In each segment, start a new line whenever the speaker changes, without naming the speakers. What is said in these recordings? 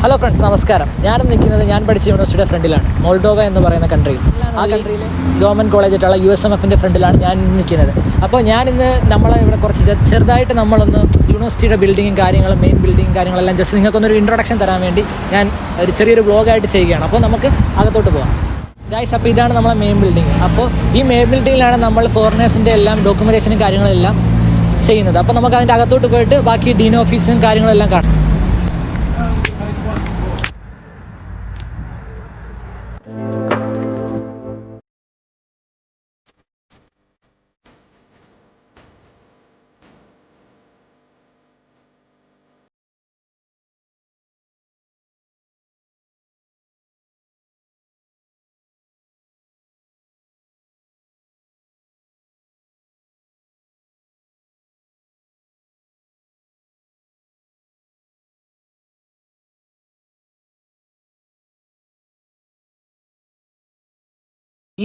Hello friends, നമസ്കാരം. ഞാനും നിൽക്കുന്നത് ഞാൻ പഠിച്ച യൂണിവേഴ്സിറ്റിയുടെ ഫ്രണ്ടിലാണ്, മോൾഡോവ എന്ന് പറയുന്ന കൺട്രിയിൽ. ആ കൺട്രിയിൽ ഗവൺമെൻറ് കോളേജായിട്ടുള്ള USMFൻ്റെ ഫ്രണ്ടിലാണ് ഞാൻ ഫ്രണ്ടിലാണ്. അപ്പോൾ ഞാനിന്ന് നമ്മളെ ഇവിടെ കുറച്ച് ചെറുതായിട്ട് നമ്മളൊന്ന് യൂണിവേഴ്സിറ്റിയുടെ ബിൽഡിങ്ങും കാര്യങ്ങളും മെയിൻ ബിൽഡിങ്ങും കാര്യങ്ങളെല്ലാം ജസ്റ്റ് നിങ്ങൾക്കൊന്നൊരു ഇൻട്രൊഡക്ഷൻ തരാൻ വേണ്ടി ഞാൻ ഒരു ചെറിയൊരു വ്ളോഗായിട്ട് ചെയ്യുകയാണ്. അപ്പോൾ നമുക്ക് അകത്തോട്ട് പോകാം ഗൈസ്. അപ്പോൾ ഇതാണ് നമ്മളെ മെയിൻ ബിൽഡിങ്. അപ്പോൾ ഈ മെയിൻ ബിൽഡിങ്ങിലാണ് നമ്മൾ ഫോറിനേഴ്സിൻ്റെ എല്ലാം ഡോക്യുമെൻറ്റേഷനും കാര്യങ്ങളെല്ലാം ചെയ്യുന്നത്. അപ്പോൾ നമുക്ക് അതിൻ്റെ അകത്തോട്ട് പോയിട്ട് ബാക്കി ഡീൻ ഓഫീസും കാര്യങ്ങളെല്ലാം കാണാം.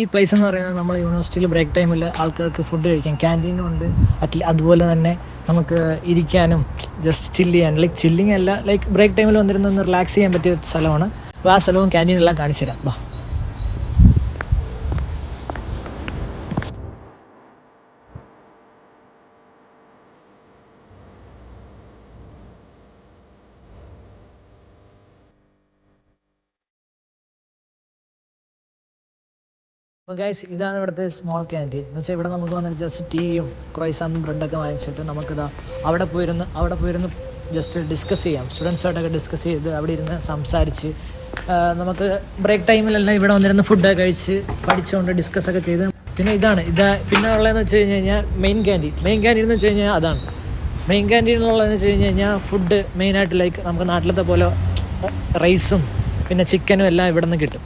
ഈ പ്ലേസ് എന്ന് പറയുന്നത് നമ്മൾ യൂണിവേഴ്സിറ്റിയിൽ ബ്രേക്ക് ടൈമിൽ ആൾക്കാർക്ക് ഫുഡ് കഴിക്കാൻ ക്യാൻറ്റീനും ഉണ്ട്. അതുപോലെ തന്നെ നമുക്ക് ഇരിക്കാനും ജസ്റ്റ് ചില്ല് ചെയ്യാൻ, ചില്ലിങ് അല്ല, ബ്രേക്ക് ടൈമിൽ വന്നിരുന്ന് റിലാക്സ് ചെയ്യാൻ പറ്റിയ സ്ഥലമാണ്. അപ്പോൾ ആ സ്ഥലവും ക്യാൻറ്റീനെല്ലാം കാണിച്ചു തരാം. വാ. അപ്പോൾ ഗൈസ്, ഇതാണ് ഇവിടുത്തെ സ്മോൾ ക്യാൻറ്റീൻ. എന്ന് വെച്ചാൽ ഇവിടെ നമുക്ക് വന്നിട്ട് ജസ്റ്റ് ടീയും ക്രോയ്സാനും ബ്രെഡൊക്കെ വാങ്ങിച്ചിട്ട് നമുക്കിതാ അവിടെ പോയിരുന്ന് ജസ്റ്റ് ഡിസ്കസ് ചെയ്യാം. സ്റ്റുഡൻസായിട്ടൊക്കെ ഡിസ്കസ് ചെയ്ത് അവിടെ ഇരുന്ന് സംസാരിച്ച് നമുക്ക് ബ്രേക്ക് ടൈമിലെല്ലാം ഇവിടെ വന്നിരുന്ന് ഫുഡൊക്കെ കഴിച്ച് പഠിച്ചുകൊണ്ട് ഡിസ്കസ്സൊക്കെ ചെയ്ത്. പിന്നെ പിന്നെ ഉള്ളതെന്ന് വെച്ച് കഴിഞ്ഞാൽ മെയിൻ ക്യാൻറ്റീൻ എന്ന് വെച്ച് കഴിഞ്ഞാൽ അതാണ് മെയിൻ ക്യാൻറ്റീനിലുള്ളതെന്ന് വെച്ച് കഴിഞ്ഞാൽ ഫുഡ് മെയിനായിട്ട് നമുക്ക് നാട്ടിലത്തെ പോലെ റൈസും പിന്നെ ചിക്കനും എല്ലാം ഇവിടെ നിന്ന് കിട്ടും.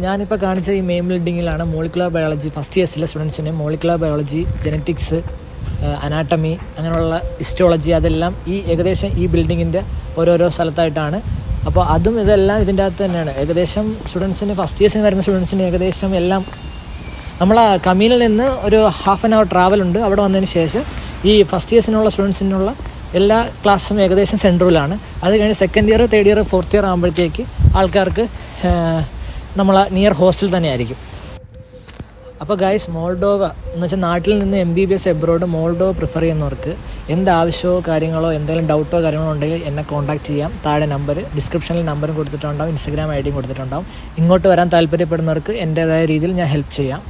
ഞാനിപ്പോൾ കാണിച്ച ഈ മെയിൻ ബിൽഡിങ്ങിലാണ് മോളിക്കുലർ ബയോളജി ഫസ്റ്റ് ഇയേഴ്സിലെ സ്റ്റുഡൻസിന് മോളിക്കുലർ ബയോളജി, ജെനറ്റിക്സ്, അനാട്ടമി, അങ്ങനെയുള്ള ഹിസ്റ്റോളജി അതെല്ലാം ഏകദേശം ഈ ബിൽഡിങ്ങിൻ്റെ ഓരോരോ സ്ഥലത്തായിട്ടാണ്. അപ്പോൾ ഇതെല്ലാം ഇതിൻ്റെ അകത്ത് തന്നെയാണ്. ഏകദേശം സ്റ്റുഡൻസിന് ഫസ്റ്റ് ഇയേഴ്സിന് വരുന്ന സ്റ്റുഡൻസിന് ഏകദേശം എല്ലാം നമ്മളെ കമീനിൽ നിന്ന് ഒരു ഹാഫ് ആൻ അവർ ട്രാവലുണ്ട്. അവിടെ വന്നതിന് ശേഷം ഈ ഫസ്റ്റ് ഇയേഴ്സിനുള്ള സ്റ്റുഡൻസിനുള്ള എല്ലാ ക്ലാസ്സും ഏകദേശം സെൻട്രലാണ്. അത് കഴിഞ്ഞ് second year, third year, fourth year ആകുമ്പോഴത്തേക്ക് ആൾക്കാർക്ക് നമ്മളെ നിയർ ഹോസ്റ്റൽ തന്നെ ആയിരിക്കും. അപ്പോൾ ഗൈസ്, മോൾഡോവ എന്ന് വെച്ചാൽ നാട്ടിൽ നിന്ന് MBBS എബ്രോഡ് മോൾഡോവ പ്രിഫർ ചെയ്യുന്നവർക്ക് എന്താവശ്യമോ കാര്യങ്ങളോ എന്തെങ്കിലും ഡൗട്ടോ കാര്യങ്ങളോ ഉണ്ടെങ്കിൽ എന്നെ കോൺടാക്ട് ചെയ്യാം. താഴെ ഡിസ്ക്രിപ്ഷനിൽ നമ്പറും കൊടുത്തിട്ടുണ്ടാവും, Instagram ID കൊടുത്തിട്ടുണ്ടാവും. ഇങ്ങോട്ട് വരാൻ താല്പര്യപ്പെടുന്നവർക്ക് എൻ്റേതായ രീതിയിൽ ഞാൻ ഹെൽപ്പ് ചെയ്യാം.